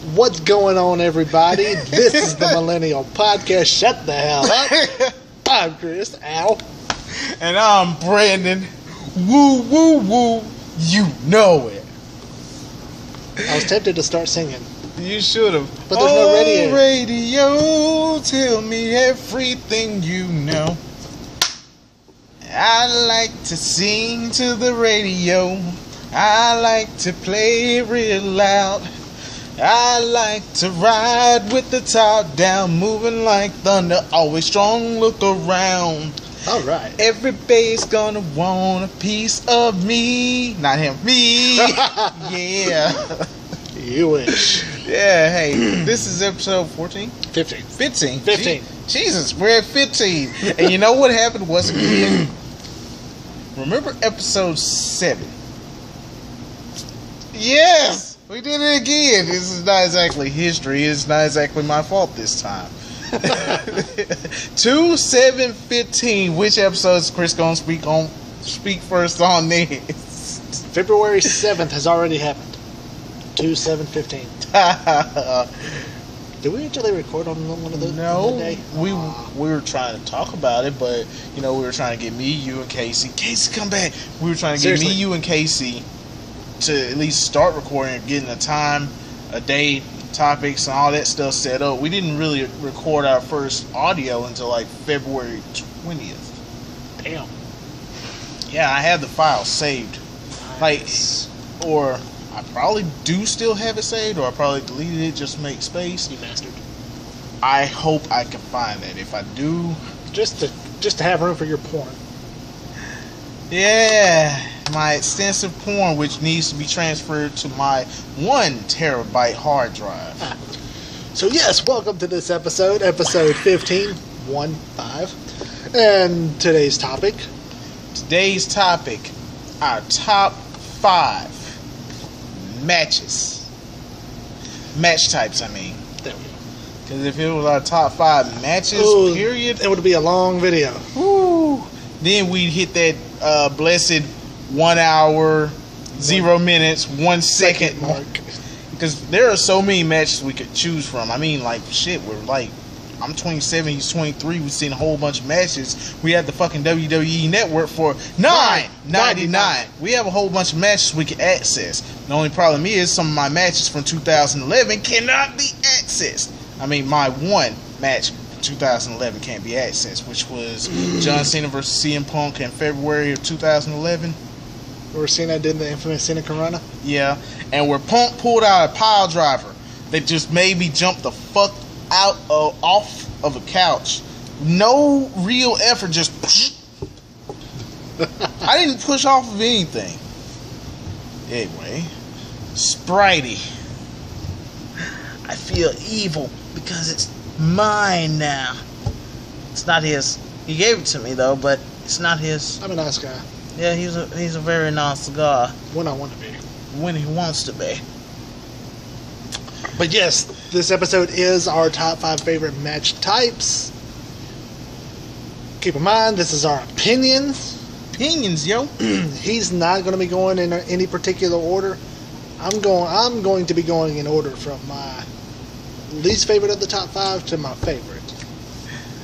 What's going on, everybody? This is the Millennial Podcast. Shut the hell up. I'm Chris. Ow. And I'm Brandon. Woo, woo, woo. You know it. I was tempted to start singing. You should have. But there's no radio. Radio, tell me everything you know. I like to sing to the radio. I like to play real loud. I like to ride with the top down, moving like thunder, always strong, look around. Alright. Everybody's gonna want a piece of me. Not him. Me. Yeah. You wish. Yeah, hey, this is episode 14? 15. 15. 15. Jesus, we're at 15. And you know what happened was again? Remember episode 7? Yes! We did it again. This is not exactly history. It's not exactly my fault this time. 2/7/15. Which episode is Chris gonna speak first on this? February 7th has already happened. 2/7/15. Did we actually record on one of those? No, day? we were trying to talk about it, but we were trying to get me, you, and Casey. Casey, come back. We were trying to get me, you, and Casey to at least start recording and getting a time, a date, topics, and all that stuff set up. We didn't really record our first audio until like February 20th. Damn. Yeah, I have the file saved. Nice. Or I probably do still have it saved, or I probably deleted it just to make space. You bastard. I hope I can find that. If I do, Just to have room for your porn. yeah, my extensive porn, which needs to be transferred to my 1 terabyte hard drive. So yes, welcome to this episode 15, 1-5. And today's topic. Today's topic, our top 5 matches. Match types, I mean. There we go. Because if it was our top 5 matches, period, it would be a long video. woo, then we'd hit that blessed 1 hour, 0 minutes, 1 second mark. Because there are so many matches we could choose from. I mean, like, shit, we're like, I'm 27, he's 23, we've seen a whole bunch of matches. We had the fucking WWE Network for $9.99. We have a whole bunch of matches we can access. The only problem is some of my matches from 2011 cannot be accessed. I mean, my one match from 2011 can't be accessed, which was John Cena versus CM Punk in February of 2011. Where Cena did the infamous Cena Corona. Yeah, and where Punk pulled out a pile driver that just made me jump the fuck out off of a couch. No real effort, just I didn't push off of anything. Anyway, Spritey. I feel evil because it's mine now. It's not his. He gave it to me though, but it's not his. I'm a nice guy. Yeah, he's a very nice guy When I want to be. when he wants to be. But yes, this episode is our top 5 favorite match types. Keep in mind, this is our opinions. Opinions, yo. He's not going to be going in any particular order. I'm going to be going in order from my least favorite of the top 5 to my favorite.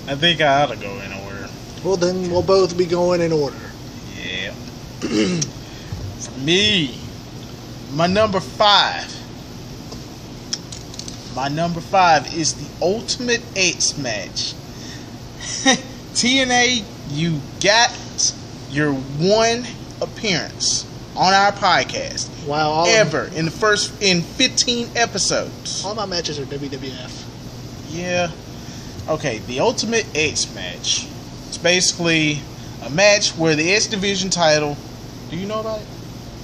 I think I ought to go in order. Well, then we'll both be going in order. Yeah. For me, my number 5. My number 5 is the Ultimate X match. TNA, you got your one appearance on our podcast. Wow. Ever in 15 episodes. All my matches are WWF. Yeah. Okay, the Ultimate X match. It's basically a match where the X Division title... Do you know about it?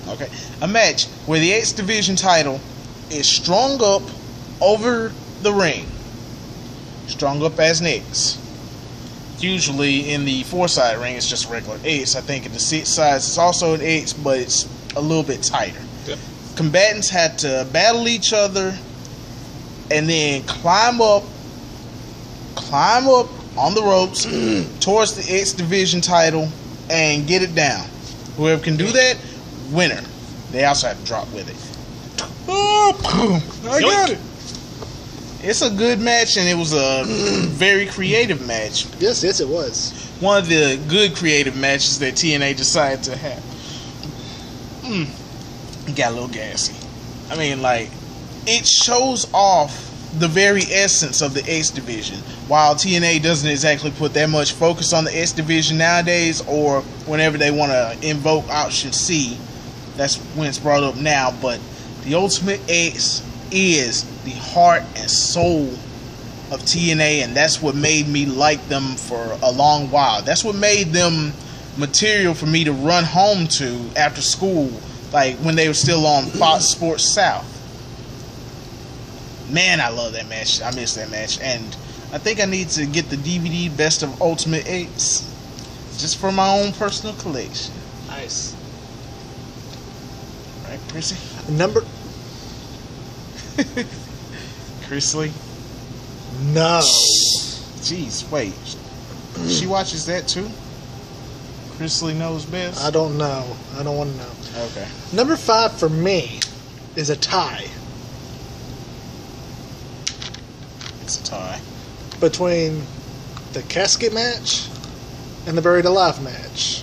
Okay. A match where the X Division title is strung up over the ring. Strung up as an X. Usually in the 4-side ring it's just a regular X. I think in the 6 sides it's also an X, but it's a little bit tighter. Yep. Combatants had to battle each other and then climb up on the ropes towards the X Division title and get it down. Whoever can do that, winner. They also have to drop with it. Oh, I got it. It's a good match, and it was a very creative match. Yes, it was. One of the good creative matches that TNA decided to have. It got a little gassy. I mean, like, it shows off the very essence of the X Division. While TNA doesn't exactly put that much focus on the X Division nowadays, or whenever they want to invoke Option C, that's when it's brought up now. But the Ultimate X is the heart and soul of TNA, and that's what made me like them for a long while. That's what made them material for me to run home to after school, like when they were still on Fox Sports South. Man, I love that match. I miss that match, and I think I need to get the DVD Best of Ultimate X just for my own personal collection. Nice. Right, Chrissy? Number... Chrisley? No. Jeez, wait. She watches that too? Chrisley knows best? I don't know. I don't want to know. Okay. Number 5 for me is a tie. It's a tie. Between the casket match and the buried alive match.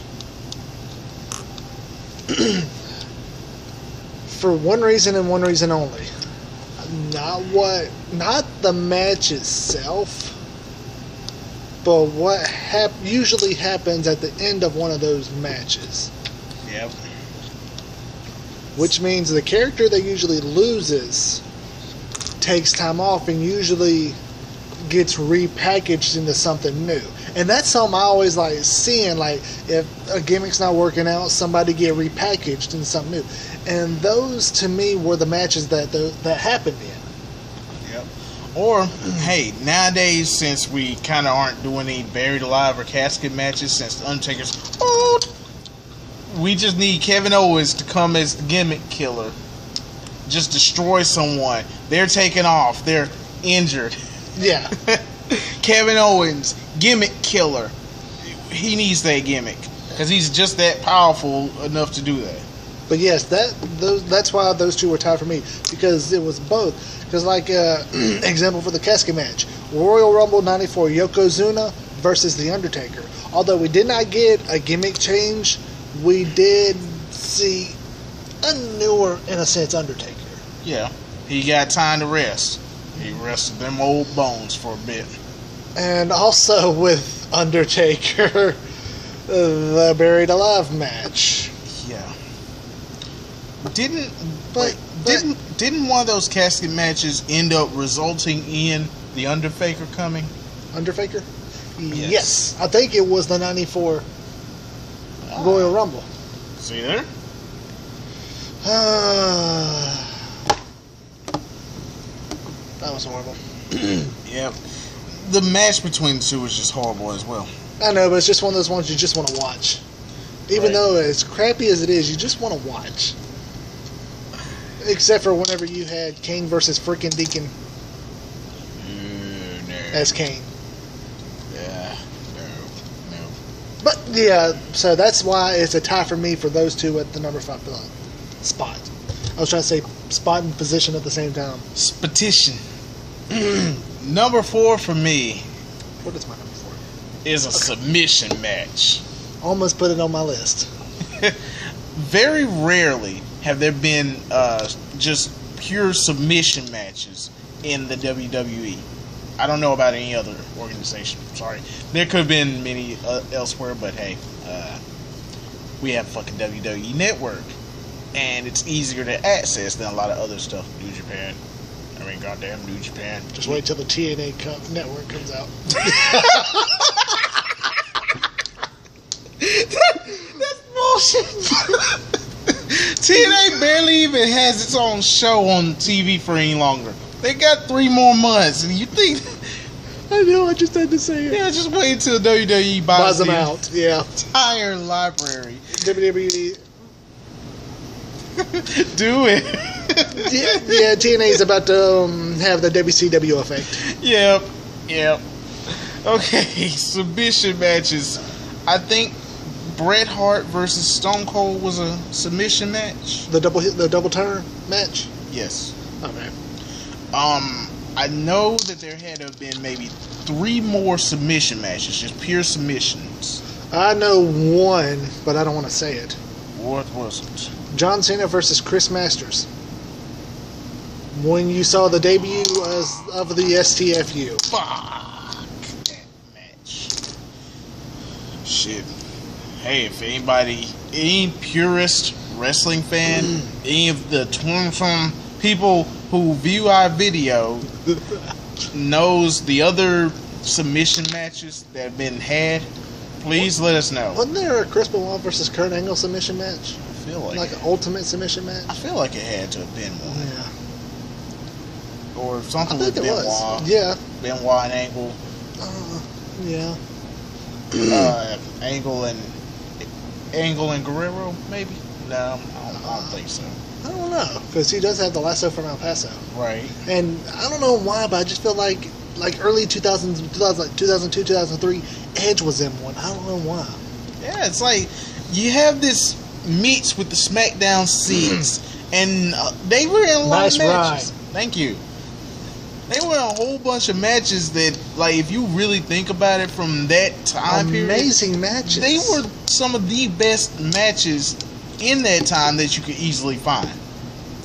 For one reason and one reason only. Not the match itself, but what usually happens at the end of one of those matches. Yep. Which means the character that usually loses takes time off and usually gets repackaged into something new. And that's something I always like seeing, like if a gimmick's not working out, somebody get repackaged into something new. And those to me were the matches that happened in. Yep. Or, hey, nowadays, since we kind of aren't doing any buried alive or casket matches, since the Undertaker's old, we just need Kevin Owens to come as the gimmick killer. Just destroy someone. They're taken off. They're injured. Yeah. Kevin Owens, gimmick killer. He needs that gimmick because he's just that powerful enough to do that. But yes, that's why those two were tied for me, because it was both. Because like example for the casket match, Royal Rumble '94, Yokozuna versus The Undertaker. Although we did not get a gimmick change, we did see a newer, in a sense, Undertaker. Yeah, he got time to rest. He rested them old bones for a bit. And also with Undertaker, the Buried Alive match. Yeah. Didn't one of those casket matches end up resulting in the Undertaker coming? Undertaker? Yes. I think it was the '94 Royal Rumble. See there? That was horrible. Yep. The match between the two was just horrible as well. I know, but it's just one of those ones you just want to watch. Even though as crappy as it is, you just want to watch. Except for whenever you had Kane versus freaking Deacon as Kane. Yeah. No. But yeah, so that's why it's a tie for me for those two at the number 5 spot. I was trying to say spot and position at the same time. Petition. Number 4 for me. What is my number 4? Is a submission match. Almost put it on my list. Very rarely have there been just pure submission matches in the WWE. I don't know about any other organization. Sorry. There could have been many elsewhere, but hey, we have fucking WWE Network. And it's easier to access than a lot of other stuff. New Japan. I mean, goddamn New Japan. Just wait till the TNA network comes out. That's bullshit. TNA barely even has its own show on TV for any longer. They got 3 more months, and you think... I know, I just had to say it. Yeah, just wait until WWE buys them out. Yeah. Entire library. WWE. Do it. yeah, TNA is about to have the WCW effect. Yep. Okay, submission matches. I think Bret Hart versus Stone Cold was a submission match. The double turn match? Yes. Okay. I know that there had to have been maybe 3 more submission matches, just pure submissions. I know one, but I don't want to say it. What was it? John Cena versus Chris Masters. When you saw the debut of the STFU. Fuck that match. Shit. Hey, if anybody, any purist wrestling fan, any of the people who view our video knows the other submission matches that have been had, please let us know. Wasn't there a Chris Benoit versus Kurt Angle submission match? I feel like an ultimate submission match? I feel like it had to have been one. Yeah. Or something I with think it Benoit. was. Yeah. Benoit and Angle. Yeah. Angle and Guerrero, maybe? No, I don't think so. I don't know, because he does have the lasso from El Paso. Right. And I don't know why, but I just feel like early 2000s, 2002, 2003, Edge was in one. I don't know why. Yeah, it's like you have this meets with the SmackDown seeds, and they were in a lot of matches. Ride. Thank you. They were in a whole bunch of matches that, like, if you really think about it from that time period, amazing matches. They were some of the best matches in that time that you could easily find.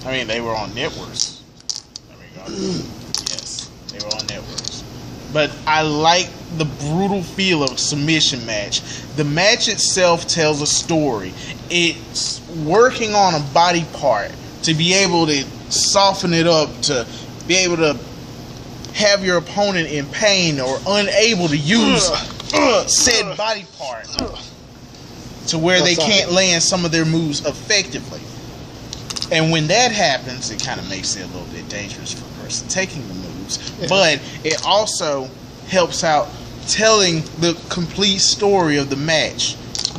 I mean, they were on networks. There we go. Yes, they were on networks. But I like the brutal feel of a submission match. The match itself tells a story. It's working on a body part to be able to soften it up, to be able to have your opponent in pain or unable to use said body part to where they can't land some of their moves effectively. And when that happens, it kind of makes it a little bit dangerous for the person taking the moves. Yeah. But it also helps out telling the complete story of the match,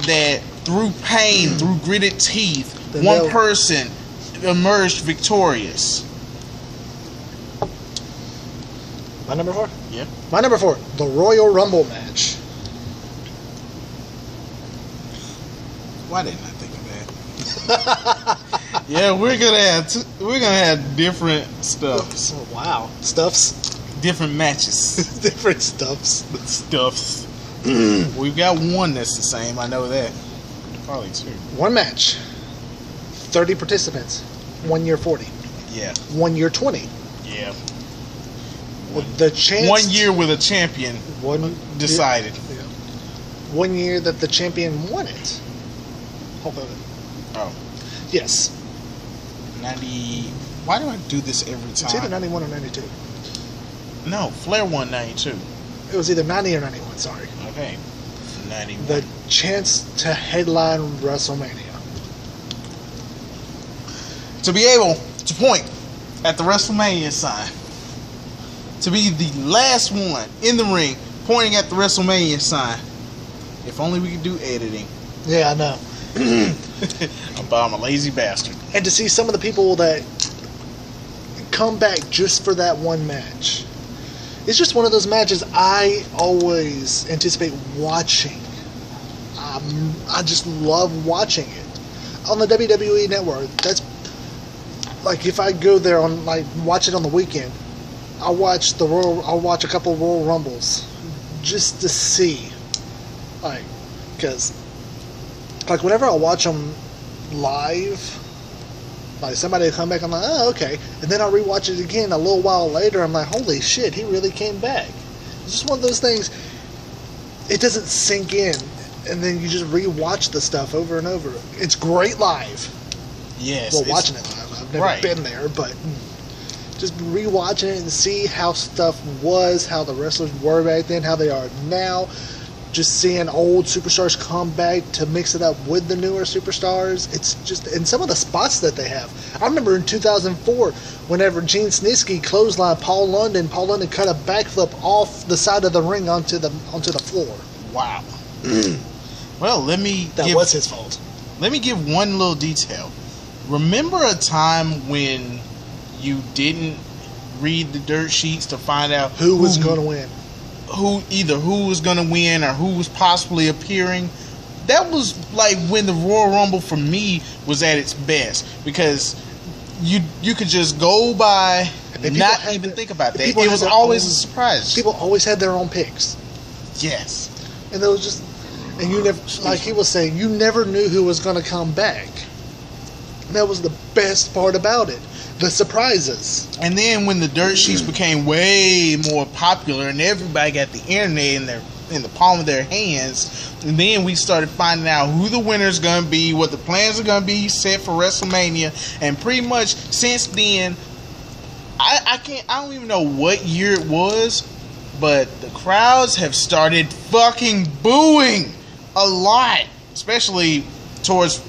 that through pain, through gritted teeth, one person emerged victorious. My number 4? Yep. My number 4, the Royal Rumble match. Why didn't I think of that? Yeah, we're gonna have different stuffs. Oh, wow, stuffs. Different matches. Different stuffs. Stuffs. We've got one that's the same. I know that. Probably 2. One match. 30 participants. 1 year 40. Yeah. 1 year 20. Yeah. The chance. 1 year with a champion. Decided. Yeah. 1 year that the champion won it. Hold on. Oh. Yes. 90. Why do I do this every time? It's either 91 or 92. No, Flair won 92. It was either 90 or 91, sorry. Okay. 91. The chance to headline WrestleMania. To be able to point at the WrestleMania sign. To be the last one in the ring pointing at the WrestleMania sign. If only we could do editing. Yeah, I know. I'm a lazy bastard. And to see some of the people that come back just for that one match. It's just one of those matches I always anticipate watching. I just love watching it. On the WWE Network, that's like if I go there on watch it on the weekend, I'll watch a couple of Royal Rumbles just to see, because whenever I watch them live, somebody will come back, I'm like, oh, okay, and then I'll rewatch it again a little while later, I'm like, holy shit, he really came back. It's just one of those things, it doesn't sink in, and then you just rewatch the stuff over and over. It's great live. Yes. Well, watching it live, I've never been there, but just rewatching it and see how stuff was, how the wrestlers were back then, how they are now. Just seeing old superstars come back to mix it up with the newer superstars. It's just, and some of the spots that they have. I remember in 2004, whenever Gene Snitsky clotheslined Paul London cut a backflip off the side of the ring onto the floor. Wow. Well, that was his fault. Let me give one little detail. Remember a time when you didn't read the dirt sheets to find out who was going to win? Who was going to win or who was possibly appearing? That was like when the Royal Rumble for me was at its best, because you could just go by and not even think about that. It was always a surprise. People always had their own picks. Yes. And they was just, and you never, like he was saying, you never knew who was going to come back. That was the best part about it. The surprises. And then when the dirt sheets became way more popular and everybody got the internet in the palm of their hands, and then we started finding out who the winner's gonna be, what the plans are gonna be set for WrestleMania, and pretty much since then, I don't even know what year it was, but the crowds have started fucking booing a lot, especially towards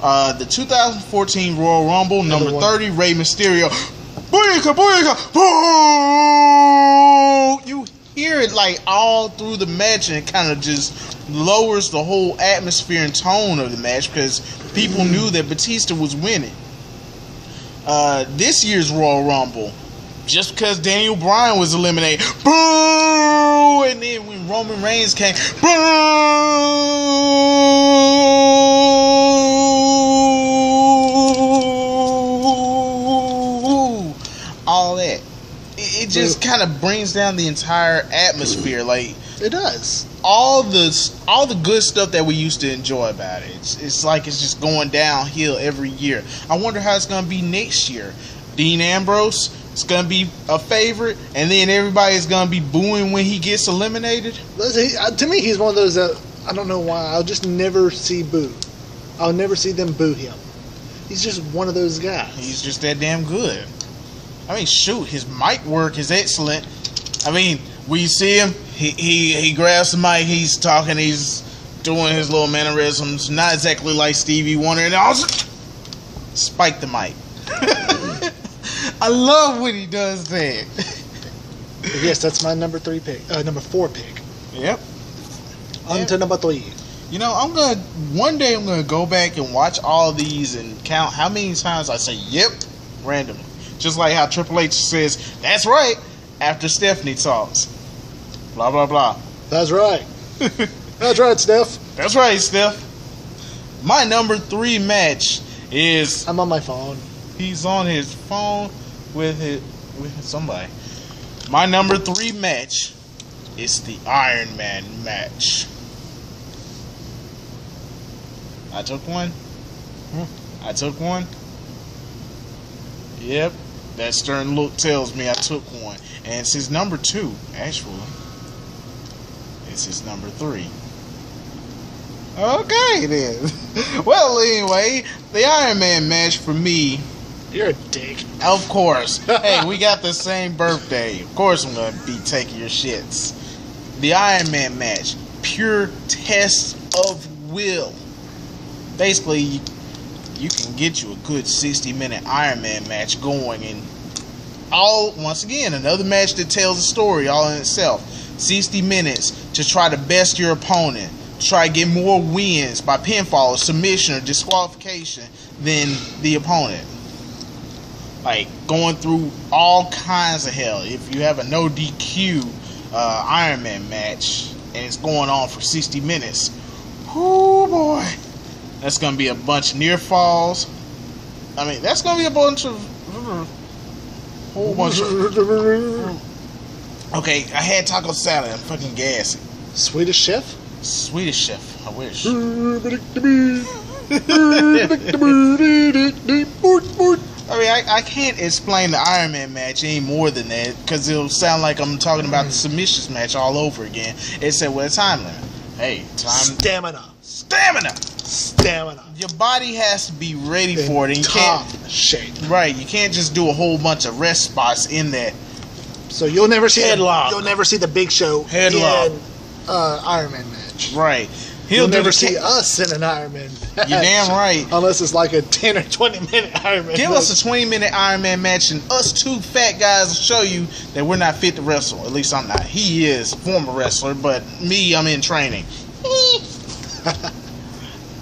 the 2014 Royal Rumble, number 30, Rey Mysterio. Booyaka, booyaka, boo! You hear it like all through the match, and it kind of just lowers the whole atmosphere and tone of the match because people knew that Batista was winning. This year's Royal Rumble, just because Daniel Bryan was eliminated, boo! And then when Roman Reigns came, boo! All that. It just kind of brings down the entire atmosphere. Like it does. All the good stuff that we used to enjoy about it. It's like it's just going downhill every year. I wonder how it's going to be next year. Dean Ambrose is going to be a favorite, and then everybody's going to be booing when he gets eliminated. To me, he's one of those that I don't know why I'll just never see boo. I'll never see them boo him. He's just one of those guys. He's just that damn good. I mean, shoot, his mic work is excellent. I mean, when you see him, he grabs the mic, he's talking, he's doing his little mannerisms, not exactly like Stevie Wonder, and also spike the mic. I love when he does that. Yes, that's my number 4 pick. Yep. On to number 3. You know, one day I'm gonna go back and watch all these and count how many times I say yep randomly. Just like how Triple H says, that's right, after Stephanie talks. Blah, blah, blah. That's right. That's right, Steph. That's right, Steph. My number 3 match is... I'm on my phone. He's on his phone with somebody. My number 3 match is the Iron Man match. I took one. I took one. Yep. That stern look tells me I took one. And it's his number 2, actually. It's his number 3. Okay, then. Well, anyway, the Iron Man match for me... You're a dick. Of course. Hey, we got the same birthday. Of course I'm going to be taking your shits. The Iron Man match. Pure test of will. Basically... you can get you a good 60-minute Iron Man match going, and once again, another match that tells a story all in itself. 60 minutes to try to best your opponent, try to get more wins by pinfall or submission or disqualification than the opponent. Like going through all kinds of hell. If you have a no DQ Iron Man match and it's going on for 60 minutes, oh boy. That's going to be a bunch of near falls. I mean, that's going to be a bunch of... whole bunch of... Okay, I had taco salad. I'm fucking gassy. Swedish Chef? Swedish Chef. I wish. I mean, I can't explain the Iron Man match any more than that, because it'll sound like I'm talking about the submissions match all over again. It said, well, time limit. Hey, time... Stamina. Your body has to be ready for it. And you can't shape. Right. You can't just do a whole bunch of rest spots in that. So you'll never see headlock. You'll never see the Big Show headlock in Iron Man match. Right. You'll never see us in an Iron Man match. You're damn right. Unless it's like a 10 or 20 minute Iron Man. Give us a 20-minute Iron Man match, and us 2 fat guys will show you that we're not fit to wrestle. At least I'm not. He is a former wrestler, but me, I'm in training.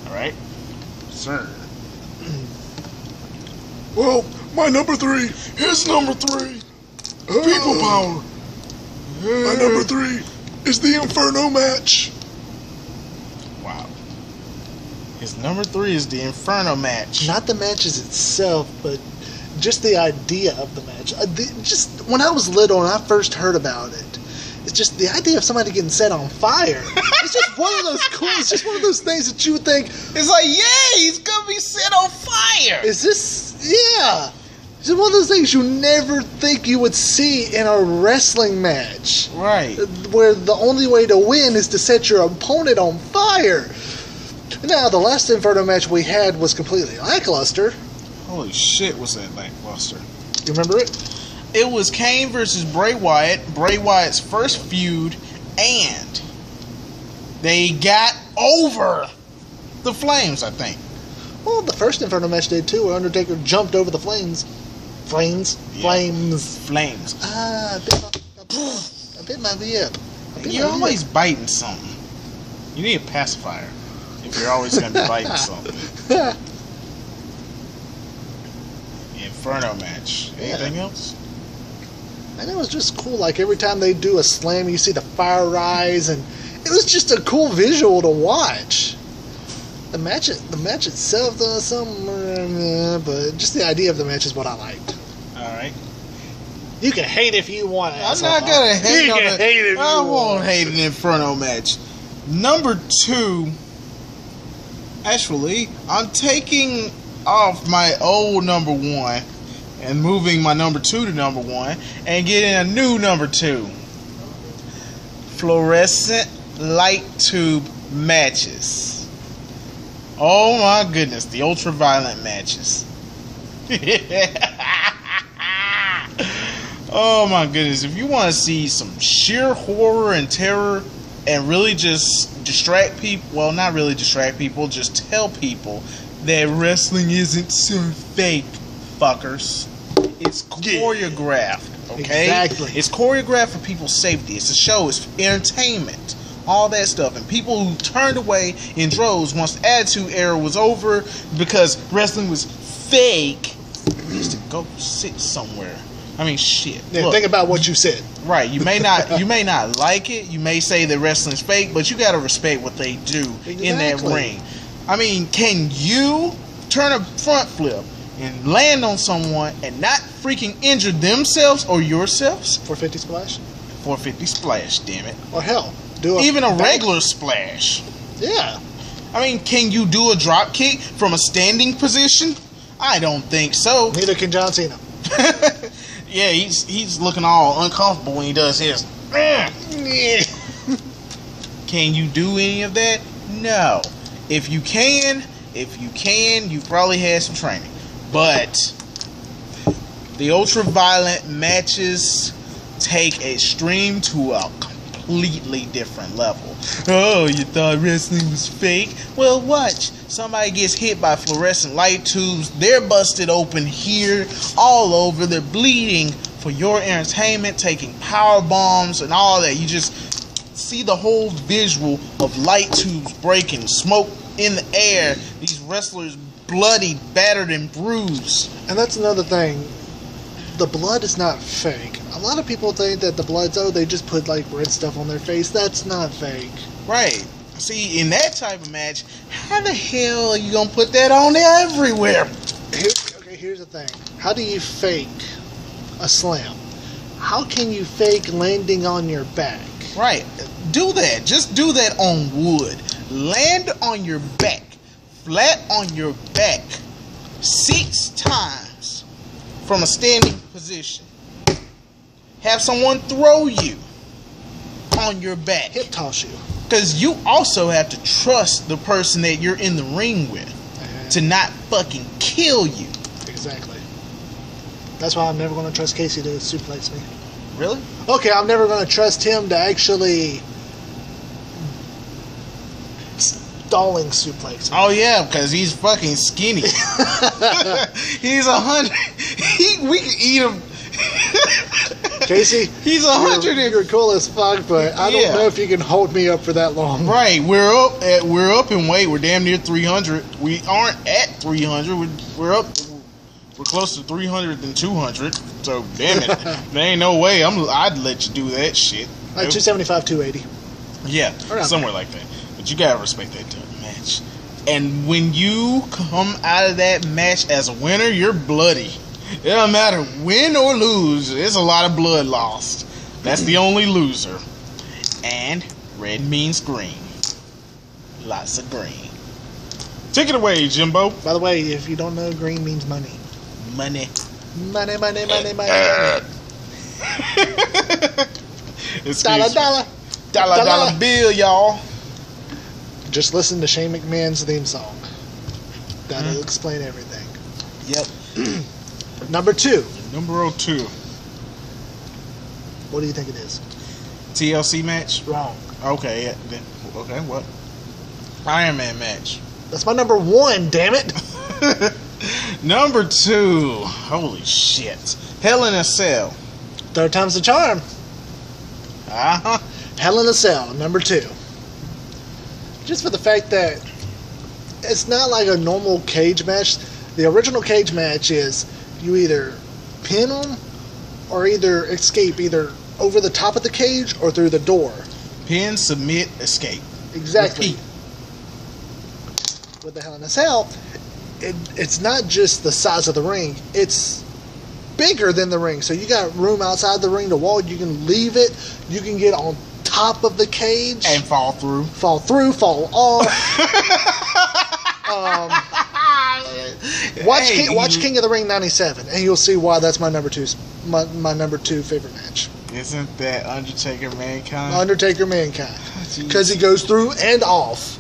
Alright. Sir. Well, my number 3. His number 3. People power. My number 3 is the Inferno match. Wow. His number 3 is the Inferno match. Not the matches itself, but just the idea of the match. Just when I was little and I first heard about it, it's just the idea of somebody getting set on fire. It's just one of those cool. It's just one of those things that you would think. It's like, yeah, he's gonna be set on fire. Is this? Yeah. It's one of those things you never think you would see in a wrestling match. Right. Where the only way to win is to set your opponent on fire. Now, the last Inferno match we had was completely lackluster. Holy shit, was that lackluster? You remember it? It was Kane versus Bray Wyatt, Bray Wyatt's first feud, and they got over the Flames, I think. Well, the first Inferno match did too, where Undertaker jumped over the flames. Flames? Yeah. Flames. Ah, I bit my lip. You're always biting something. You need a pacifier if you're always going to be biting something. Inferno match. Anything else? And it was just cool. Like every time they do a slam, you see the fire rise, and it was just a cool visual to watch. The match itself, though, but just the idea of the match is what I liked. All right. You can hate if you want. I'm not gonna hate. You can hate if you want. I won't hate an Inferno match. Number 2. Actually, I'm taking off my old number 1 and moving my number 2 to number 1 and getting a new number 2. Fluorescent light tube matches. Oh my goodness, the ultra-violent matches. Oh my goodness, if you want to see some sheer horror and terror and really just distract people, well, not really distract people, just tell people that wrestling isn't so fake, fuckers. It's choreographed, okay? Exactly. It's choreographed for people's safety. It's a show, it's entertainment. All that stuff, and people who turned away in droves once the Attitude Era was over because wrestling was fake used to go sit somewhere. I mean, shit. Yeah, look, think about what you said. right. You may not like it. You may say that wrestling's fake, but you gotta respect what they do in that ring. I mean, can you turn a front flip and land on someone and not freaking injure themselves or yourselves? 450 splash. 450 splash, damn it. Or hell, do even a regular splash. Yeah. I mean, can you do a drop kick from a standing position? I don't think so. Neither can John Cena. Yeah, he's looking all uncomfortable when he does his. Can you do any of that? No. If you can, you probably had some training. But the ultra-violent matches take extreme to a completely different level. Oh, you thought wrestling was fake? Well, watch. Somebody gets hit by fluorescent light tubes. They're busted open here, all over. They're bleeding for your entertainment, taking power bombs and all that. You just see the whole visual of light tubes breaking, smoke in the air, these wrestlers bloody, battered, and bruised. And that's another thing. The blood is not fake. A lot of people think that the blood's, they just put like red stuff on their face. That's not fake. Right. See, in that type of match, how the hell are you gonna put that on everywhere? Here's the thing. How do you fake a slam? How can you fake landing on your back? Right. Do that. Just do that on wood. Land on your back. Flat on your back. 6 times from a standing position. Have someone throw you on your back. Hip toss you. Because you also have to trust the person that you're in the ring with to not fucking kill you. Exactly. That's why I'm never going to trust Casey to suplex me. Really? Okay, I'm never going to trust him to actually stalling suplex me. Oh yeah, because he's fucking skinny. He's 100. We can eat him. Casey, he's 100. You're cool as fuck, but I don't know if you can hold me up for that long. Right, we're up in weight. We're damn near 300. We aren't at 300. We're up. We're closer to 300 than 200. So damn it, there ain't no way I'd let you do that shit. Like 275, 280. Yeah, somewhere like that. But you gotta respect that match. And when you come out of that match as a winner, you're bloody. It don't matter win or lose. There's a lot of blood lost. That's the only loser. And red means green. Lots of green. Take it away, Jimbo. By the way, if you don't know, green means money. Money. Money, money, money, money. Dollar, dollar. Dollar bill, y'all. Just listen to Shane McMahon's theme song. That'll explain everything. Yep. Number 2. Number 2. What do you think it is? TLC match? Wrong. Okay, yeah. Okay, what? Iron Man match. That's my number 1, damn it. Number 2. Holy shit. Hell in a Cell. Third time's the charm. Uh-huh. Hell in a Cell, number 2. Just for the fact that it's not like a normal cage match. The original cage match is you either pin them or either escape either over the top of the cage or through the door. Pin, submit, escape. Exactly. Repeat. With the Hell in a Cell, it's not just the size of the ring. It's bigger than the ring. So you got room outside the ring to wall. You can leave it. You can get on top of the cage. And fall through. Fall through, fall off. Watch King of the Ring 97, and you'll see why that's my number 2 favorite match. Isn't that Undertaker Mankind? Undertaker Mankind, because he goes through and off.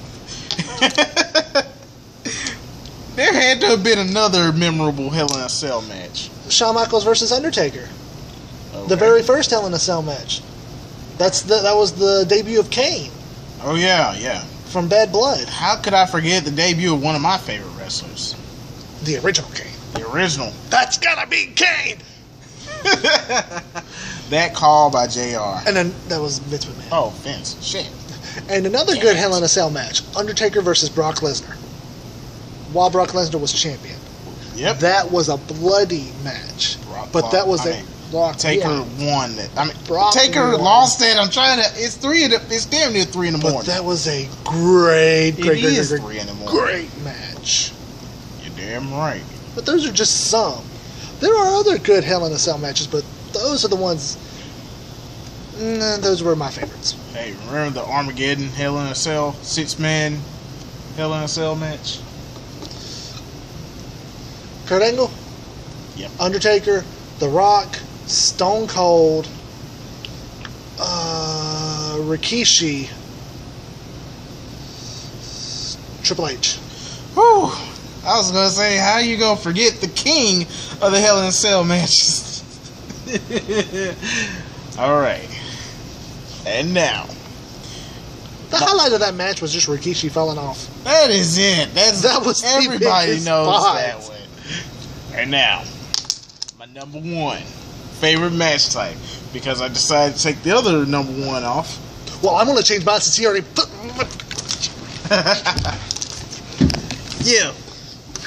There had to have been another memorable Hell in a Cell match. Shawn Michaels versus Undertaker, Okay. the very first Hell in a Cell match. That was the debut of Kane. Oh yeah, yeah. From Bad Blood. How could I forget the debut of one of my favorite wrestlers? The original Kane. The original. That's gotta be Kane! That call by JR. And then that was Vince McMahon. Oh, Vince. Shit. And another good Hell in a Cell match, Undertaker versus Brock Lesnar. While Brock Lesnar was champion. Yep. That was a bloody match. Brock Taker won that. Brock Taker won. lost that. I'm trying to. It's damn near 3 in the morning. But that was a great 3 in the morning. Great match. You're damn right. But those are just some. There are other good Hell in a Cell matches, but those are the ones. Those were my favorites. Hey, remember the Armageddon Hell in a Cell 6-man Hell in a Cell match? Kurt Angle. Yep. Undertaker. The Rock. Stone Cold. Rikishi. Triple H. Whew. I was gonna say, how you gonna forget the king of the Hell in a Cell matches? Alright. And now. The highlight of that match was just Rikishi falling off. That is it. That was everybody biggest knows spot. that one. And now, my number 1 favorite match type, because I decided to take the other number 1 off. Well, I'm gonna change mine since he already put. Yeah.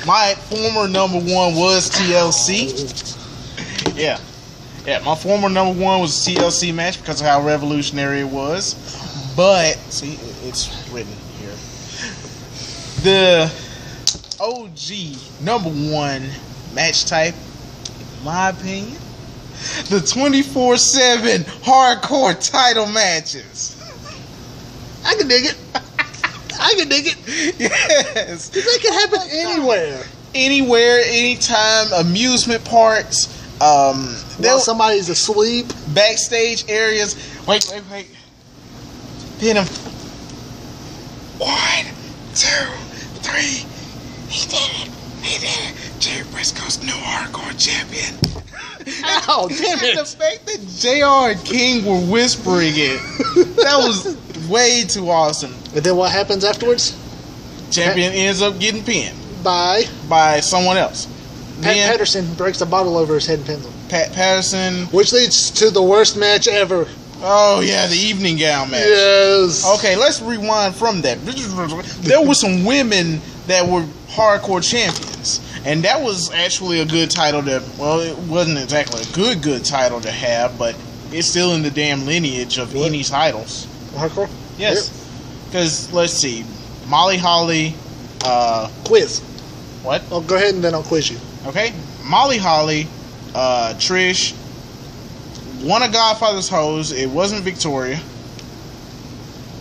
My former number 1 was TLC. Yeah. Yeah, my former number 1 was a TLC match because of how revolutionary it was. But, see, it's written here. The OG number 1 match type, in my opinion, the 24/7 hardcore title matches. I can dig it. I can dig it. Yes. Because that can happen anywhere. Anywhere, anytime, amusement parks, While somebody's asleep. backstage areas. Wait. Pin him. 1, 2, 3. He did it. Jay Briscoe's new hardcore champion. Ow, damn And the it. fact that JR and King were whispering it, that was way too awesome. And then what happens afterwards? Champion ends up getting pinned By by someone else. Pat Then Patterson breaks a bottle over his head and pins him. Pat Patterson. Which leads to the worst match ever. Oh yeah, the evening gown match. Yes. Okay, let's rewind from that. There were some women that were hardcore champions, and that was actually a good title to. Well, it wasn't exactly a good title to have, but it's still in the damn lineage of What? any titles. Hardcore? Yes, because let's see, Molly Holly. Quiz. What? Oh, go ahead and then I'll quiz you. Okay, Molly Holly, Trish, one of Godfather's hoes. It wasn't Victoria.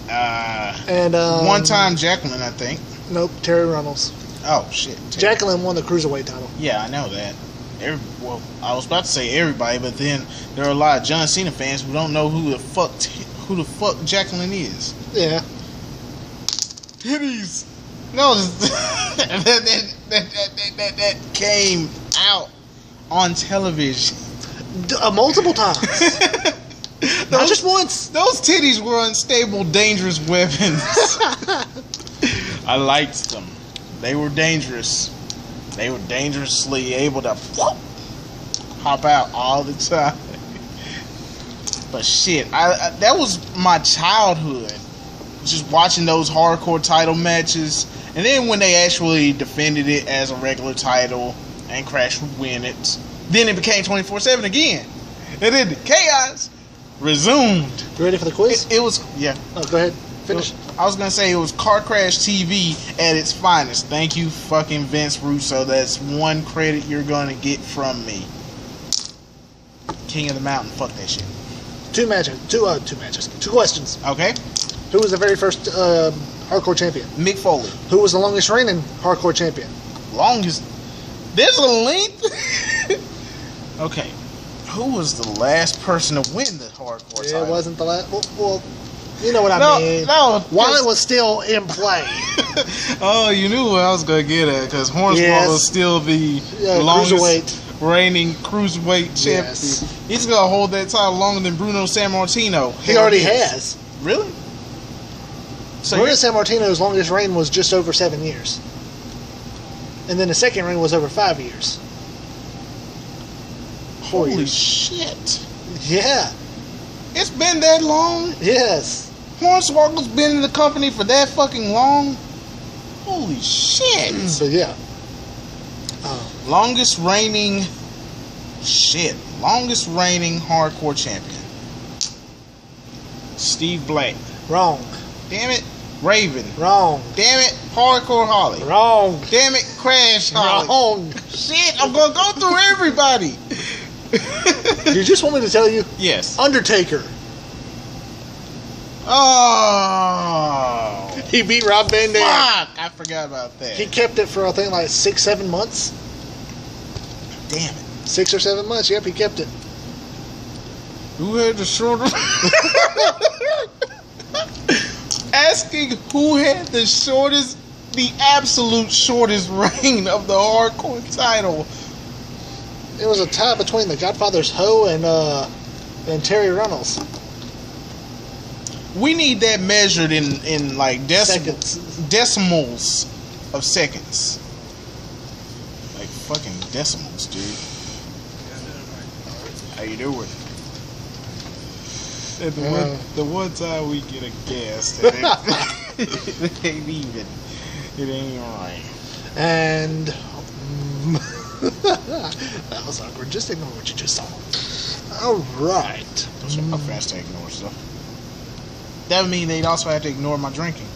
And one time Jacqueline, I think. Nope, Terry Runnels. Oh shit. Jacqueline won the cruiserweight title. Yeah, I know that. Well, I was about to say everybody, but then there are a lot of John Cena fans who don't know who the fuck Jacqueline is. Yeah. Titties. No, that came out on television Multiple times. Not just once. Those titties were unstable, dangerous weapons. I liked them. They were dangerous. They were dangerously able to hop out all the time. But shit, that was my childhood. Just watching those hardcore title matches. And then when they actually defended it as a regular title and Crash would win it, then it became 24/7 again. And then the chaos resumed. You ready for the quiz? It was, yeah. Oh, go ahead. Finish. I was gonna say it was Car Crash TV at its finest. Thank you, fucking Vince Russo. That's one credit you're gonna get from me. King of the Mountain. Fuck that shit. Two questions. Okay. Who was the very first hardcore champion? Mick Foley. Who was the longest reigning hardcore champion? Longest. There's a length. Okay. Who was the last person to win the hardcore title? It wasn't the last. Well, you know what I mean. No. While it was still in play. Oh, you knew what I was going to get at, because Hornswoggle will still the longest reigning cruiserweight champion. Yes. He's going to hold that title longer than Bruno Sammartino. He already has. Really? So Bruno Sammartino's longest reign was just over 7 years. And then the second reign was over 5 years. Holy shit. Yeah. It's been that long? Yes. Hornswoggle's been in the company for that fucking long? Holy shit. But yeah. Longest reigning hardcore champion. Steve Black. Wrong. Damn it. Raven. Wrong. Damn it. Hardcore Holly. Wrong. Damn it. Crash Holly. Wrong. Shit, I'm gonna go through everybody. You just want me to tell you? Yes. Undertaker. Oh. He beat Rob Van Dam. Fuck. I forgot about that. He kept it for, I think, like 6-7 months. Damn it. 6 or 7 months. Yep, he kept it. Who had the shorter? Asking who had the absolute shortest reign of the hardcore title. It was a tie between the Godfather's Ho and Terry Runnels. We need that measured in like Seconds. decimals of seconds. Like fucking decimals, dude. How you doing? And the one time we get a guest, and it ain't right. And that was awkward. Just ignore what you just saw. All right. Those are fast to ignore stuff. That would mean they'd also have to ignore my drinking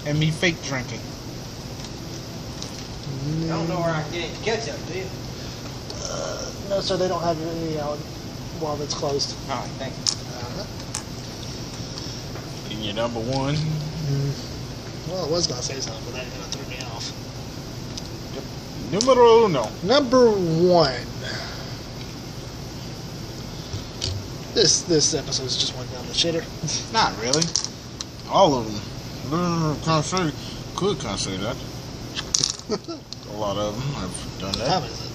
and me fake drinking. I don't know where I can get it to catch up, do you? No, sir. They don't have any while it's closed. All right, thank you. And your number one. Well, I was gonna say something, but that kind of threw me off. Yep. Numero uno. Number one. This episode's just went down the shitter. Not really. All of them. Could consider that. A lot of them have done What that. time is it?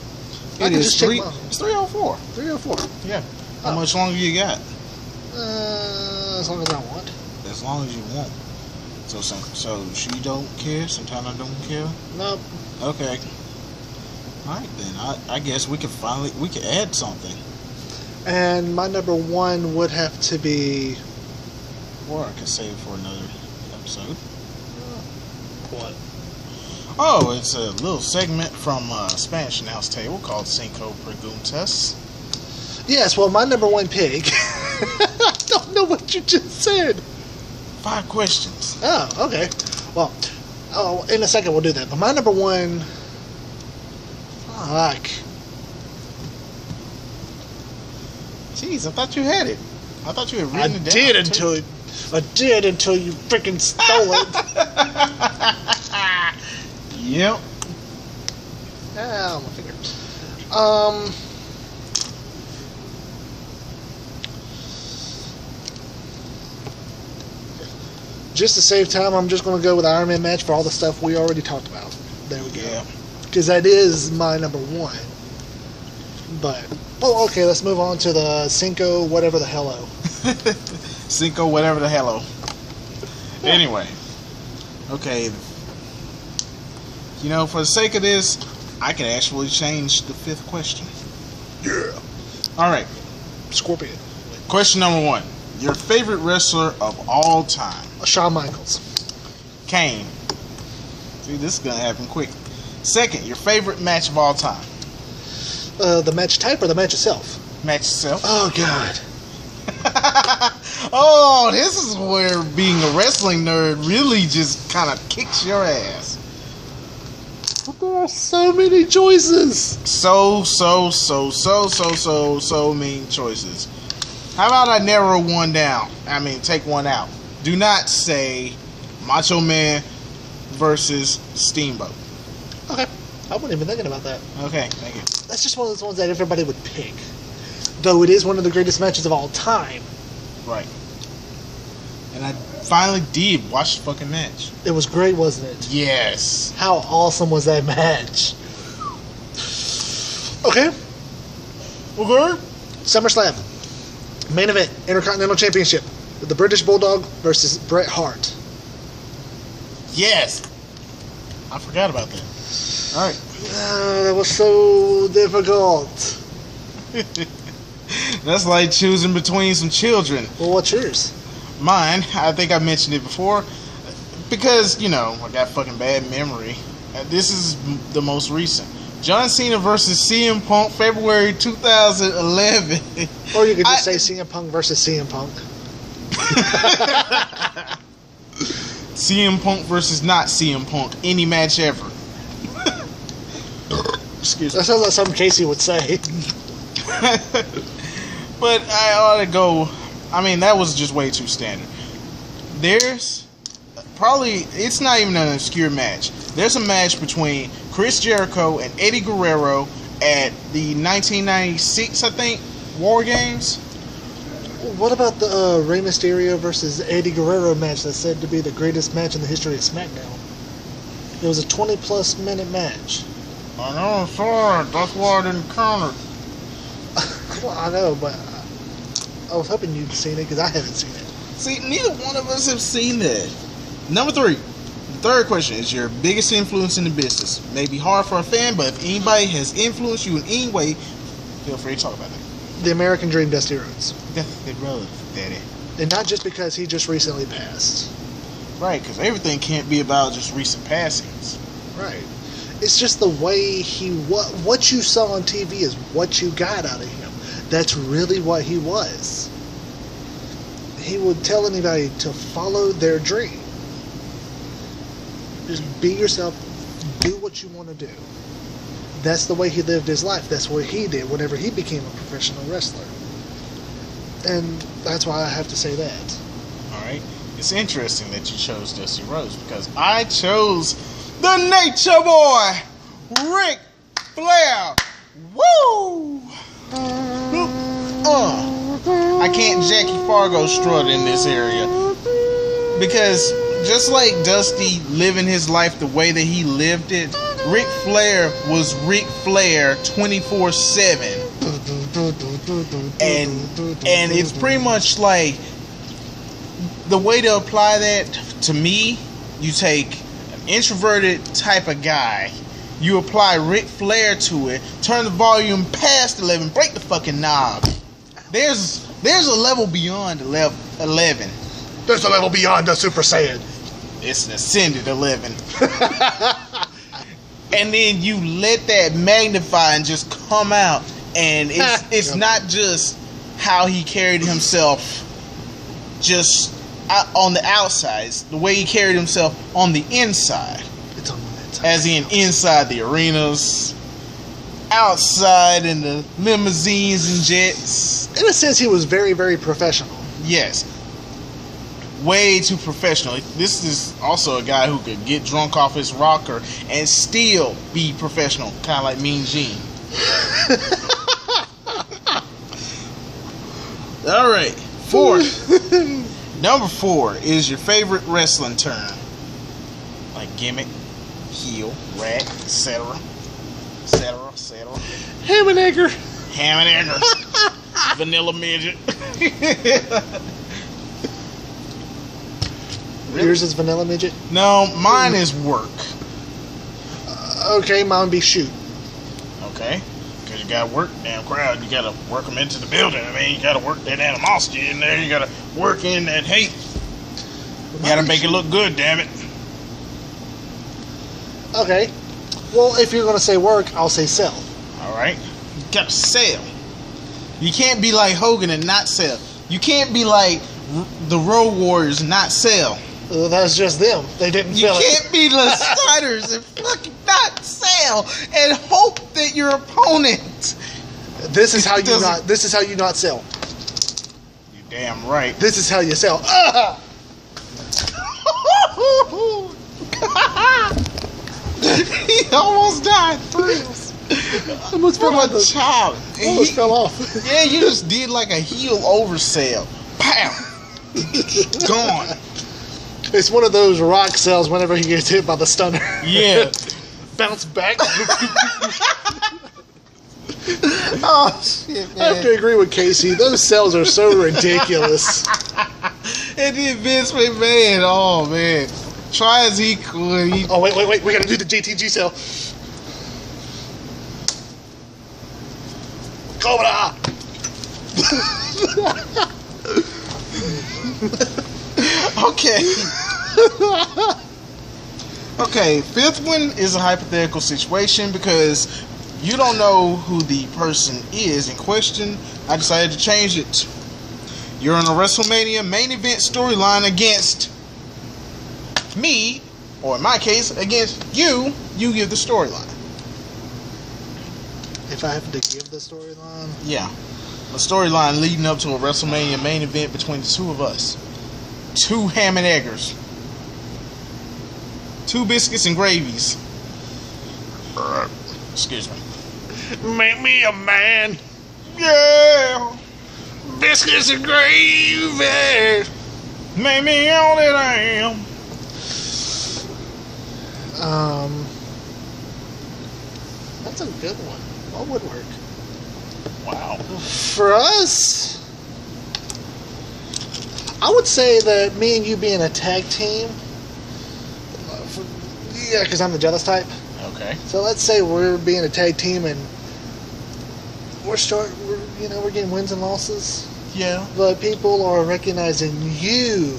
It is three. It's 3:04. 3:04. Yeah. How Oh. much longer you got? As long as I want. As long as you want. So she don't care. Sometimes I don't care. Nope. Okay. All right then. I guess we could add something. And my number one would have to be Or I could save it for another episode. what? Oh, it's a little segment from Spanish Announce Table called Cinco Preguntas. Yes. Well, my number one pick. I don't know what you just said. 5 questions. Oh, okay. Well, in a second we'll do that. But my number one. Fuck. Jeez, I thought you had it. I thought you had I written it down. I did until you freaking stole it. Yep. Ow, my finger. Just to save time, I'm just going to go with the Iron Man match for all the stuff we already talked about. There we go. Yeah. Because that is my number one. But, okay, let's move on to the Cinco whatever the hello. Cinco, whatever the hello. Anyway. Okay. You know, for the sake of this, I can actually change the 5th question. Yeah. Alright. Scorpion. Question number 1. Your favorite wrestler of all time? Shawn Michaels. Kane. See, this is going to happen quick. Second, your favorite match of all time? The match type or the match itself? Match itself. Oh, God. Oh, this is where being a wrestling nerd really just kind of kicks your ass. But there are so many choices. So many choices. How about I narrow one down? I mean, take one out. Do not say Macho Man versus Steamboat. Okay. I wasn't even thinking about that. Okay, thank you. That's just one of those ones that everybody would pick. Though it is one of the greatest matches of all time. Right. And I finally did watch the fucking match. It was great, wasn't it? Yes. How awesome was that match? Okay. Okay. SummerSlam. Main event. Intercontinental Championship. The British Bulldog versus Bret Hart. Yes. I forgot about that. Alright. That was so difficult. That's like choosing between some children. Well, what's yours? Mine, I think I mentioned it before, because, you know, I got fucking bad memory. This is the most recent. John Cena versus CM Punk, February 2011. Or you could just say CM Punk versus CM Punk. CM Punk versus not CM Punk. Any match ever. Excuse me. That sounds like something Casey would say. But I ought to go. I mean, that was just way too standard. There's probably, it's not even an obscure match. There's a match between Chris Jericho and Eddie Guerrero at the 1996, I think, War Games. What about the Rey Mysterio versus Eddie Guerrero match that's said to be the greatest match in the history of SmackDown? It was a 20-plus minute match. I know, I'm sorry. That's why I didn't count it. Well, I know, but I was hoping you'd seen it because I haven't seen it. See, neither one of us have seen that. Number 3. The third question is your biggest influence in the business. May be hard for a fan, but if anybody has influenced you in any way, feel free to talk about that. The American Dream, Dusty Rhodes. Dusty Rhodes, daddy. And not just because he just recently passed. Right, because everything can't be about just recent passings. Right. It's just the way what you saw on TV is what you got out of him. That's really what he was. He would tell anybody to follow their dream. Just be yourself. Do what you want to do. That's the way he lived his life. That's what he did whenever he became a professional wrestler. And that's why I have to say that. Alright. It's interesting that you chose Dusty Rhodes because I chose the Nature Boy, Ric Flair. Woo! I can't Jackie Fargo strut in this area because just like Dusty living his life the way that he lived it, Ric Flair was Ric Flair 24/7, and it's pretty much like the way to apply that to me. You take an introverted type of guy, you apply Ric Flair to it, turn the volume past 11, break the fucking knob. There's a level beyond 11. There's a level beyond the Super Saiyan. It's an ascended 11. And then you let that magnify and just come out, and it's not just how he carried himself just on the outside. It's the way he carried himself on the inside. It's on the inside. As in inside the arenas, outside in the limousines and jets. In a sense, he was very, very professional. Yes. Way too professional. This is also a guy who could get drunk off his rocker and still be professional, kind of like Mean Gene. All right, number 4 is your favorite wrestling term, like gimmick, heel, rat, etc., etc., etc. Ham and egger. Ham and eggers. Vanilla midget. Yours is vanilla midget. No, mine is work. Okay, mine would be shoot. Okay, because you gotta work the damn crowd. You gotta work them into the building. I mean, you gotta work that animosity in there. You gotta work in that hate. You gotta make it look good, damn it. Okay. Well, if you're gonna say work, I'll say sell. All right, you gotta sell. You can't be like Hogan and not sell. You can't be like the Road Warriors and not sell. That's just them. They didn't You feel it. can't be the Sliders and fucking not sell and hope that your opponent. This is how you not. This is how you not sell. You damn right. This is how you sell. He almost died. Thrills. Almost fell What off. a child. Almost fell off. Yeah, you just did like a heel oversell. Pow. Gone. It's one of those rock cells whenever he gets hit by the stunner. Yeah. Bounce back. Oh shit, I have to man. agree with Casey. Those cells are so ridiculous. And then Vince McMahon, oh man. Try as he could. Oh, wait. We gotta do the JTG cell. Cobra! Okay. Okay, 5th one is a hypothetical situation because you don't know who the person is in question. I decided to change it. You're in a WrestleMania main event storyline against me, or in my case, against you. You give the storyline. If I have to give the storyline, Yeah. A storyline leading up to a WrestleMania main event between the two of us. 2 ham and eggers. 2 biscuits and gravies. Excuse me. make me a man. Yeah. Biscuits and gravy. Make me all that I am. That's a good one. What would work? Wow. For us, I would say that me and you being a tag team. Yeah, because I'm the jealous type. Okay. So let's say we're being a tag team and we're getting wins and losses, Yeah. but people are recognizing you.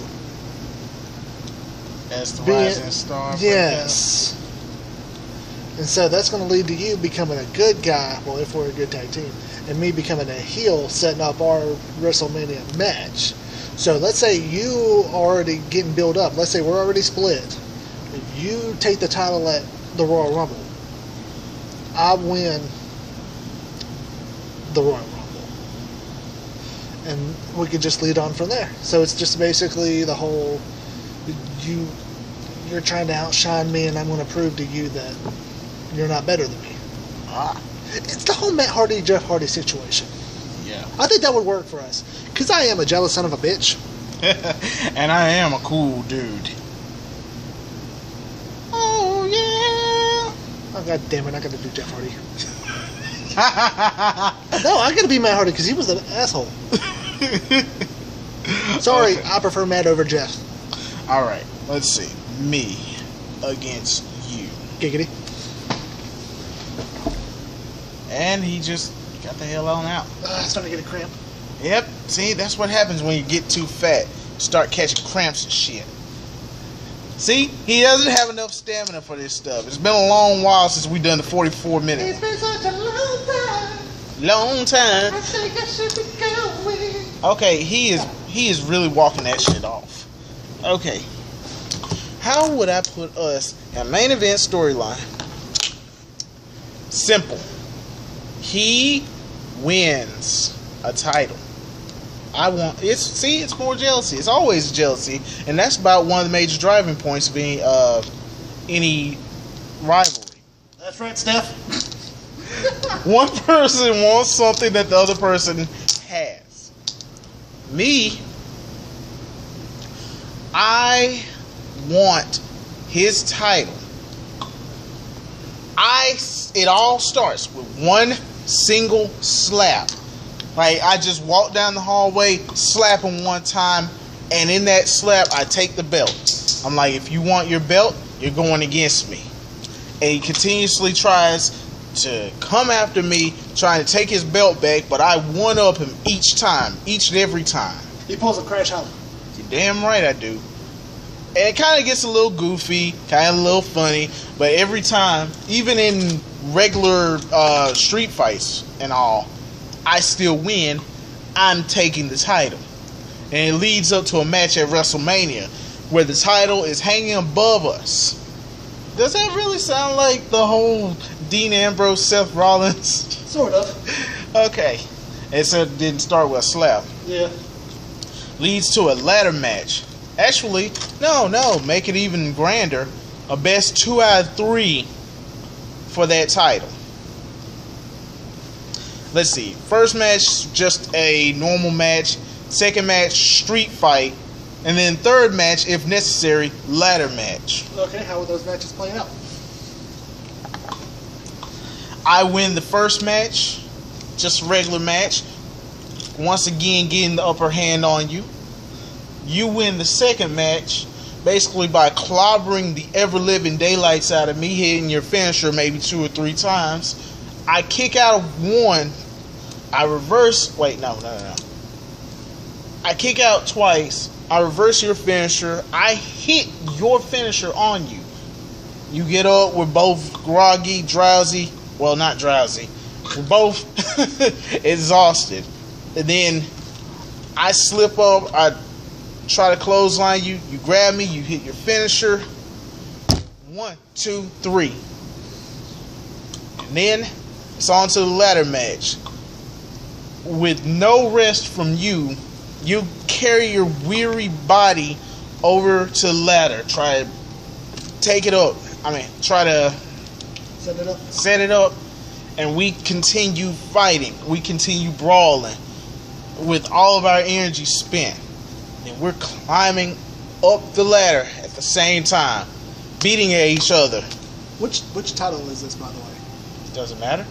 As the Being- rising star. Yes. And so that's going to lead to you becoming a good guy, well, if we're a good tag team, and me becoming a heel, setting up our WrestleMania match. So let's say you already getting built up. Let's say we're already split. You take the title at the Royal Rumble. I win the Royal Rumble. And we could just lead on from there. So it's just basically the whole, you're trying to outshine me and I'm going to prove to you that you're not better than me. Ah. It's the whole Matt Hardy, Jeff Hardy situation. Yeah. I think that would work for us. Because I am a jealous son of a bitch. And I am a cool dude. Oh yeah. Oh, god damn it, I gotta do Jeff Hardy. No, I gotta be Matt Hardy because he was an asshole. Sorry, Okay. I prefer Matt over Jeff. Alright, let's see. Me against you. Giggity. And he just got the hell on out. I'm starting to get a cramp. Yep, see, that's what happens when you get too fat. Start catching cramps and shit. See, he doesn't have enough stamina for this stuff. It's been a long while since we done the 44 minutes. been such a long time. Long time. I think I should be going. Okay, he is really walking that shit off. Okay. How would I put us in a main event storyline? Simple. he wins a title. It's more jealousy. It's always jealousy, and that's about one of the major driving points of any rivalry. That's right, Steph. One person wants something that the other person has. Me, I want his title. It all starts with one single slap. Like, I just walk down the hallway, slap him one time, and in that slap, I take the belt. I'm like, if you want your belt, you're going against me. And he continuously tries to come after me, trying to take his belt back, but I one-up him each and every time. He pulls a Crash Hollow. You're damn right I do. And it kind of gets a little goofy, kind of a little funny, but every time, even in regular street fights and all, I still win. I'm taking the title. And it leads up to a match at WrestleMania where the title is hanging above us. Does that really sound like the whole Dean Ambrose, Seth Rollins? Sort of. Okay. And so it didn't start with a slap. Yeah. Leads to a ladder match. Actually, no, make it even grander. A best 2 out of 3 for that title. Let's see. First match, just a normal match. Second match, street fight. And then third match, if necessary, ladder match. Okay, how will those matches play out? I win the first match, just a regular match. Once again, getting the upper hand on you. You win the second match, basically by clobbering the ever-living daylights out of me, hitting your finisher maybe 2 or 3 times. I kick out of one. I reverse. Wait, no. I kick out twice. I reverse your finisher. I hit your finisher on you. You get up. We're both groggy, drowsy. Well, not drowsy. We're both exhausted. And then I slip up. I try to clothesline you. You grab me. You hit your finisher. 1, 2, 3. And then it's on to the ladder match. With no rest from you, you carry your weary body over to the ladder. Try to take it up. Try to set it up. And we continue fighting. We continue brawling with all of our energy spent. And we're climbing up the ladder at the same time, beating at each other. Which title is this, by the way? Doesn't matter.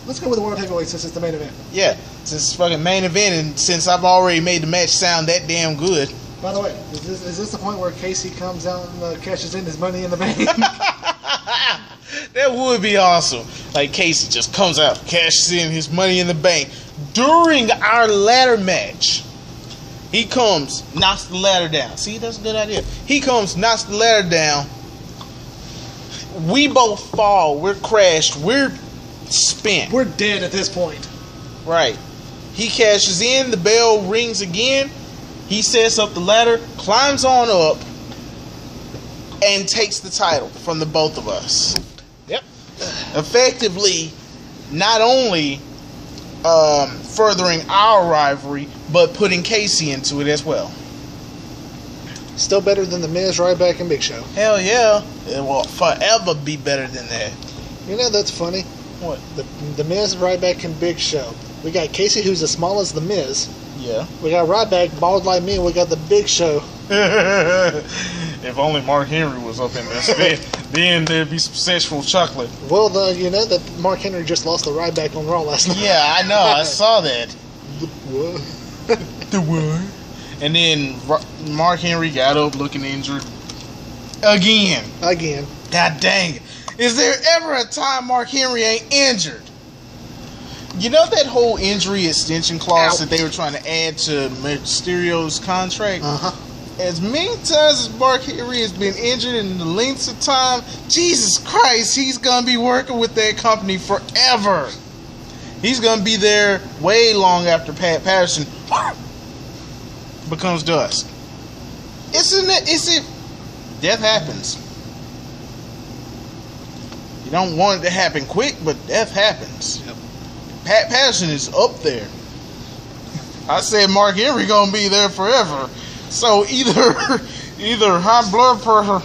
Let's go with the World Heavyweight since it's the main event. Yeah, since it's fucking main event, and since I've already made the match sound that damn good. By the way, is this the point where Casey comes out and cashes in his Money in the Bank? That would be awesome. Like, Casey just comes out, cashes in his Money in the Bank during our ladder match. He comes, knocks the ladder down. See, that's a good idea. He comes, knocks the ladder down. We both fall. We're crashed. We're spent. We're dead at this point. Right. He cashes in. The bell rings again. He sets up the ladder, climbs on up, and takes the title from the both of us. Yep. Effectively, not only furthering our rivalry, but putting Casey into it as well. Still better than the Miz, Ryback, and Big Show. Hell yeah. It will forever be better than that. You know, that's funny. What? The Miz, Ryback, and Big Show. We got Casey, who's as small as the Miz. Yeah. We got Ryback, bald like me, and we got the Big Show. If only Mark Henry was up in this, then there'd be some sexual chocolate. Well, you know that Mark Henry just lost the Ryback on Raw last night. Yeah, I know. I saw that. What? The what? And then Mark Henry got up looking injured again. God dang it. Is there ever a time Mark Henry ain't injured? You know that whole injury extension clause that they were trying to add to Mysterio's contract? Uh-huh. As many times as Mark Henry has been injured in the lengths of time, Jesus Christ, he's going to be working with that company forever. He's going to be there way long after Pat Patterson becomes dust. Death happens. You don't want it to happen quick, but death happens. Yep. Pat Patterson is up there. I said Mark Henry gonna be there forever. So either high blood pressure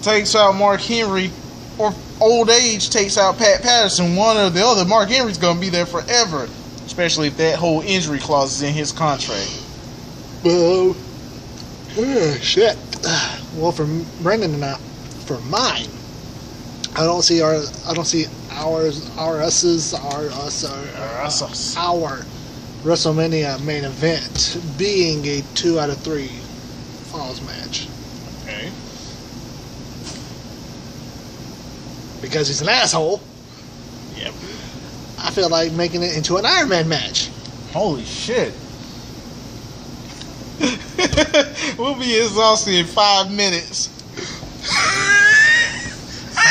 takes out Mark Henry, or old age takes out Pat Patterson. One or the other. Mark Henry's gonna be there forever, especially if that whole injury clause is in his contract. Well, shit. Well, for Brendan and I, for mine, I don't see our WrestleMania main event being a 2 out of 3 falls match. Okay. Because he's an asshole. Yep. I feel like making it into an Iron Man match. Holy shit. We'll be exhausted in 5 minutes.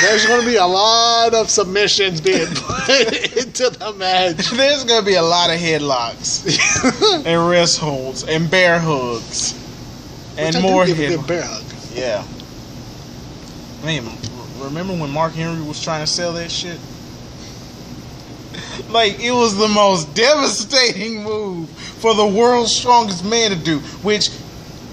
There's going to be a lot of submissions being put into the match. There's going to be a lot of headlocks and wrist holds and bear hugs and Which more I do give a head. good bear hug. Yeah. Man, remember when Mark Henry was trying to sell that shit? Like, it was the most devastating move for the world's strongest man to do, which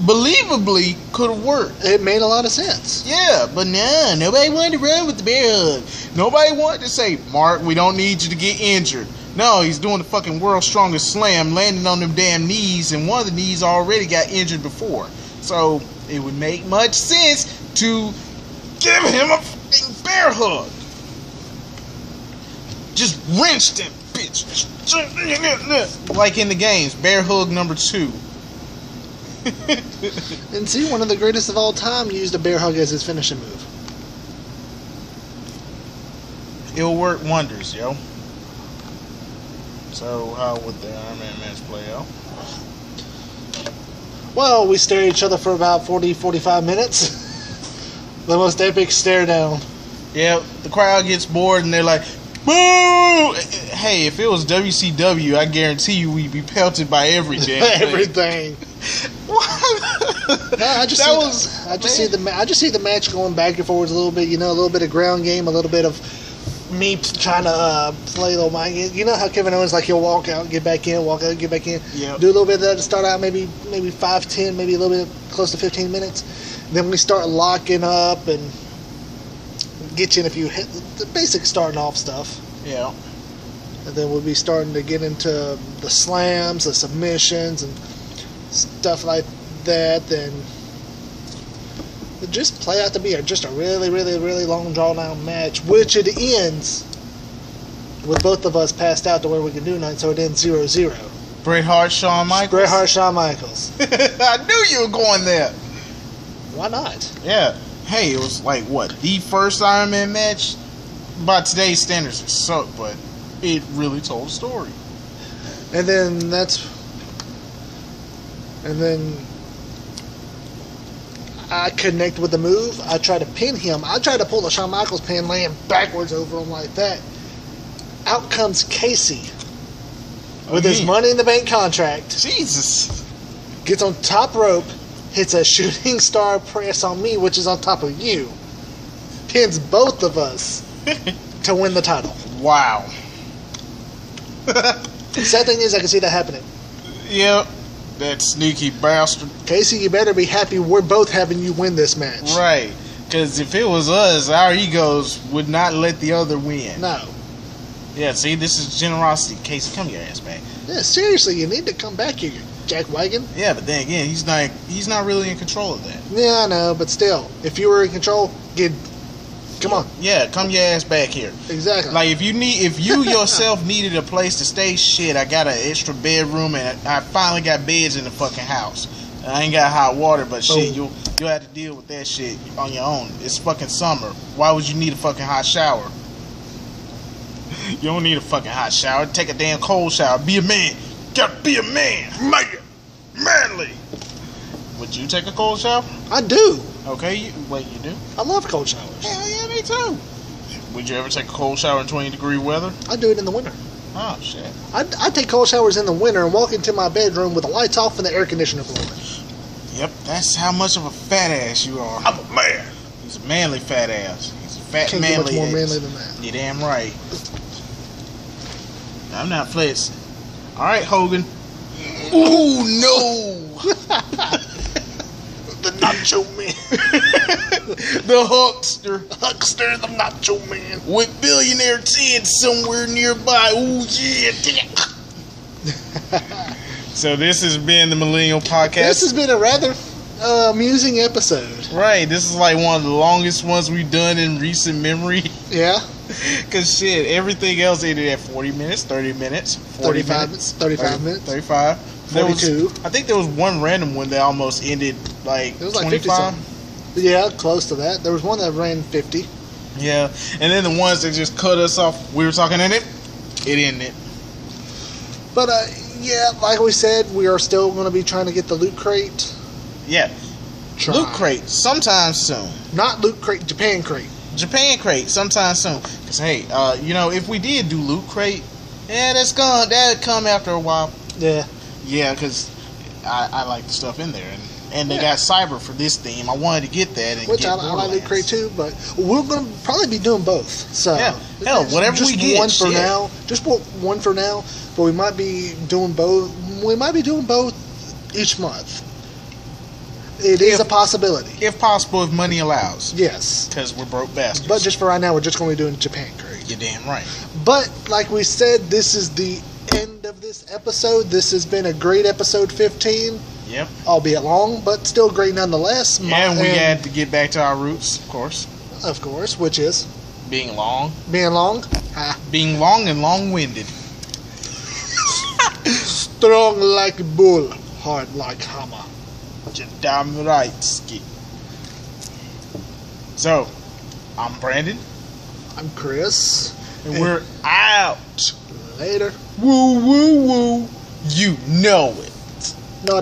believably could have worked. It made a lot of sense. Yeah, but no, nobody wanted to run with the bear hug. Nobody wanted to say, Mark, we don't need you to get injured. No, he's doing the fucking world's strongest slam, landing on them damn knees, and one of the knees already got injured before. So, it would make much sense to give him a fucking bear hug. Just wrench them, bitch. Like in the games, bear hug number 2. And see, one of the greatest of all time used a bear hug as his finishing move. It'll work wonders, yo. So, how would the Iron Man match play out? Well, we stare at each other for about 40-45 minutes. The most epic stare down. Yeah, the crowd gets bored and they're like, boo! Hey, if it was WCW, I guarantee you we'd be pelted by every damn thing. Everything. What? No, I just see the match going back and forwards a little bit. You know, a little bit of ground game, a little bit of me trying to play a little mind game. You know how Kevin Owens, like, he'll walk out, get back in, walk out, get back in. Yep. Do a little bit of that to start out, maybe 5, 10, maybe a little bit close to 15 minutes. Then we start locking up and get you in a few hit, the basic starting off stuff. Yeah. And then we'll be starting to get into the slams, the submissions, and stuff like that. Then it just play out to be just a really, really, really long, drawn-out match, which it ends with both of us passed out to where we can do nothing, so it ends 0-0. Bret Hart, Shawn Michaels. Bret Hart, Shawn Michaels. I knew you were going there. Why not? Yeah. Hey, it was like, what, the first Iron Man match? By today's standards, it sucked, but it really told a story. And then I connect with the move. I try to pin him. I try to pull the Shawn Michaels pin, laying backwards over him like that. Out comes Casey with his Money in the Bank contract. Jesus. Gets on top rope, hits a shooting star press on me, which is on top of you. Pins both of us to win the title. Wow. The sad thing is, I can see that happening. Yep. That sneaky bastard. Casey, you better be happy we're both having you win this match. Right. Because if it was us, our egos would not let the other win. No. Yeah, see, this is generosity. Casey, come your ass back. Yeah, seriously, you need to come back here, you jackwagon. Yeah, but then again, he's not really in control of that. Yeah, I know, but still, if you were in control, come on. Yeah, come your ass back here. Exactly. Like, if you yourself needed a place to stay, shit, I got an extra bedroom, and I finally got beds in the fucking house. I ain't got hot water, but shit, you'll have to deal with that shit on your own. It's fucking summer. Why would you need a fucking hot shower? You don't need a fucking hot shower. Take a damn cold shower. Be a man. Gotta be a man. Manly. Would you take a cold shower? I do. Okay, you do? I love cold showers. Yeah, me too. Would you ever take a cold shower in 20-degree weather? I do it in the winter. Oh, shit. I take cold showers in the winter and walk into my bedroom with the lights off and the air conditioner blowing. Yep, that's how much of a fat ass you are. I'm a man. He's a manly fat ass. He's a fat Can't manly get much more ass. manly than that. You're damn right. I'm not flexing. All right, Hogan. Ooh, no. The Nacho Man. The Huckster. Huckster, the Nacho Man. With billionaire Ted somewhere nearby. Ooh, yeah. So this has been the Millennial Podcast. This has been a rather amusing episode. Right, this is like one of the longest ones we've done in recent memory. Yeah. Cause shit, everything else ended at 40 minutes, 30 minutes, 40 minutes, 35 minutes. 35. 42. I think there was one random one that almost ended like It was like 25. 50 something. Yeah, close to that. There was one that ran 50. Yeah, and then the ones that just cut us off. We were talking in it ended. But yeah, like we said, we are still going to be trying to get the loot crate. Yeah, Loot Crate sometime soon. Not loot crate, Japan crate. Japan Crate sometime soon. Cause hey, if we did do Loot Crate, yeah, that'd come after a while. Yeah. Yeah, because I like the stuff in there, and they got cyber for this theme. I wanted to get that, and Which get I like Loot Crate too, but we're going to probably be doing both. So yeah, hell, whatever just we get, one for shit. now. Just one for now, but we might be doing both. We might be doing both each month. It is a possibility. If possible, if money allows. Yes. Because we're broke bastards. But just for right now, we're just going to be doing Japan crate. You're damn right. But like we said, this is the end of this episode. This has been a great episode 15. Yep. Albeit long, but still great nonetheless. And we had to get back to our roots, of course. Of course, which is? Being long. Being long. Being long and long-winded. Strong like bull, hard like hammer. You're damn right, Ski. So, I'm Brandon. I'm Chris. And we're out. Later. Woo, woo, woo. You know it. No,